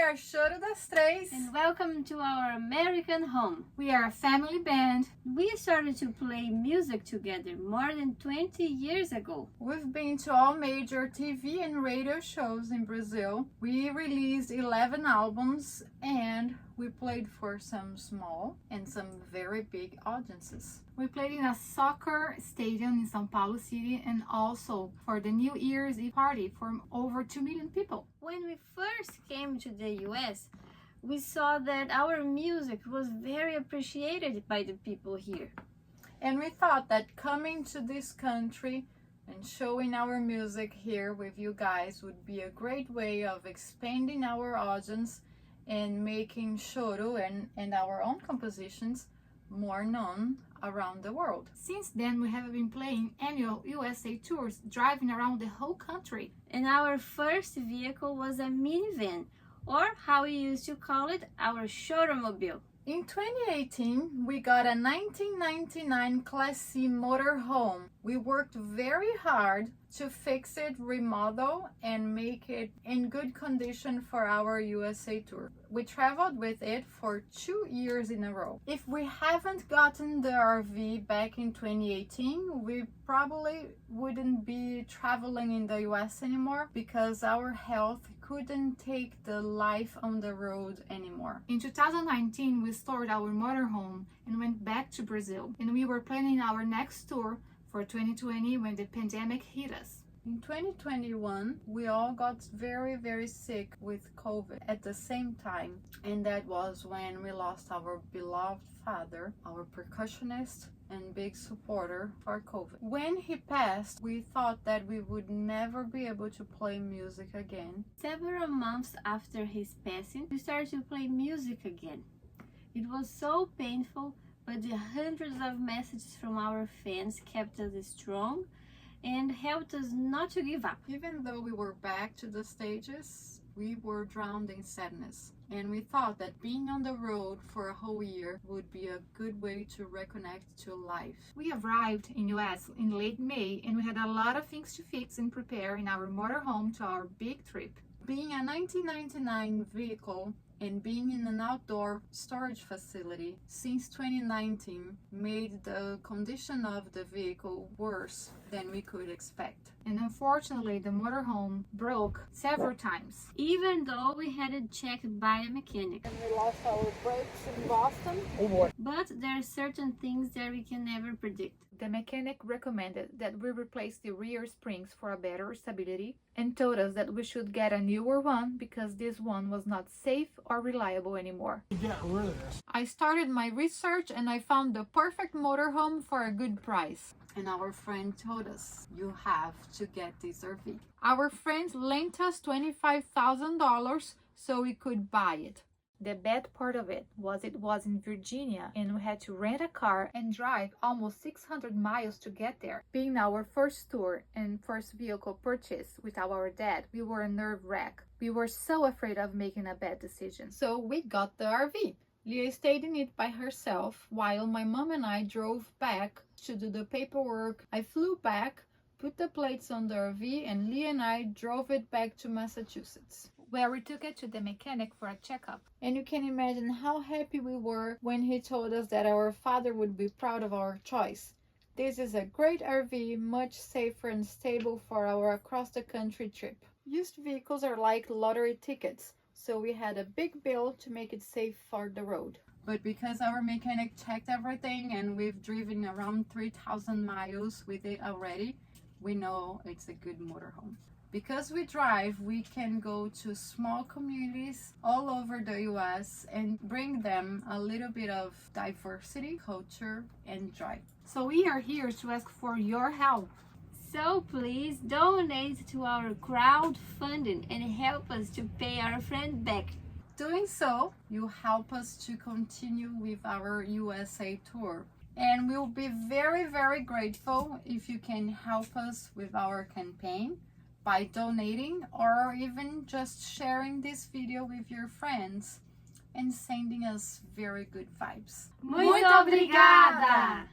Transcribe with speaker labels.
Speaker 1: are Choro das Três.
Speaker 2: And welcome to our American home.
Speaker 3: We are a family band.
Speaker 2: We started to play music together more than 20 years ago.
Speaker 1: We've been to all major TV and radio shows in Brazil. We released 11 albums and we played for some small and some very big audiences.
Speaker 3: We played in a soccer stadium in São Paulo City and also for the New Year's Eve party for over 2 million people.
Speaker 2: When we first came to the US, we saw that our music was very appreciated by the people here.
Speaker 1: And we thought that coming to this country and showing our music here with you guys would be a great way of expanding our audience and making Choro and our own compositions more known around the world.
Speaker 3: Since then, we have been playing annual USA tours, driving around the whole country.
Speaker 2: And our first vehicle was a minivan, or how we used to call it, our Choromobile.
Speaker 1: In 2018, we got a 1999 Class C motorhome. We worked very hard to fix it, remodel, and make it in good condition for our USA tour. We traveled with it for 2 years in a row. If we haven't gotten the RV back in 2018, we probably wouldn't be traveling in the US anymore because our health couldn't take the life on the road anymore.
Speaker 3: In 2019, we stored our motorhome and went back to Brazil. And we were planning our next tour for 2020 when the pandemic hit us.
Speaker 1: In 2021, we all got very sick with COVID at the same time. And that was when we lost our beloved father, our percussionist and big supporter for COVID. When he passed, we thought that we would never be able to play music again.
Speaker 2: Several months after his passing, we started to play music again. It was so painful, but the hundreds of messages from our fans kept us strong and helped us not to give up.
Speaker 1: Even though we were back to the stages, we were drowned in sadness. And we thought that being on the road for a whole year would be a good way to reconnect to life.
Speaker 3: We arrived in US in late May and we had a lot of things to fix and prepare in our motorhome to our big trip.
Speaker 1: Being a 1999 vehicle and being in an outdoor storage facility since 2019 made the condition of the vehicle worse than we could expect.
Speaker 3: And unfortunately, the motorhome broke several times.
Speaker 2: Even though we had it checked by a mechanic.
Speaker 1: And we lost our brakes in Boston.
Speaker 2: But there are certain things that we can never predict.
Speaker 3: The mechanic recommended that we replace the rear springs for a better stability and told us that we should get a newer one because this one was not safe or reliable anymore.
Speaker 4: Get rid of this.
Speaker 3: I started my research and I found the perfect motorhome for a good price.
Speaker 1: And our friend told us, you have to get this RV.
Speaker 3: Our friends lent us $25,000 so we could buy it. The bad part of it was in Virginia and we had to rent a car and drive almost 600 miles to get there. Being our first tour and first vehicle purchase without our dad, we were a nerve wreck. We were so afraid of making a bad decision. So we got the RV. Leah stayed in it by herself while my mom and I drove back to do the paperwork. I flew back, put the plates on the RV, and Leah and I drove it back to Massachusetts, where we took it to the mechanic for a checkup.
Speaker 1: And you can imagine how happy we were when he told us that our father would be proud of our choice. This is a great RV, much safer and stable for our across-the-country trip. Used vehicles are like lottery tickets, so we had a big bill to make it safe for the road. But because our mechanic checked everything and we've driven around 3,000 miles with it already, we know it's a good motorhome. Because we drive, we can go to small communities all over the US and bring them a little bit of diversity, culture, and joy.
Speaker 3: So we are here to ask for your help.
Speaker 2: So please donate to our crowdfunding and help us to pay our friend back.
Speaker 1: Doing so, you help us to continue with our USA tour. And we'll be very grateful if you can help us with our campaign by donating or even just sharing this video with your friends and sending us very good vibes.
Speaker 2: Muito obrigada!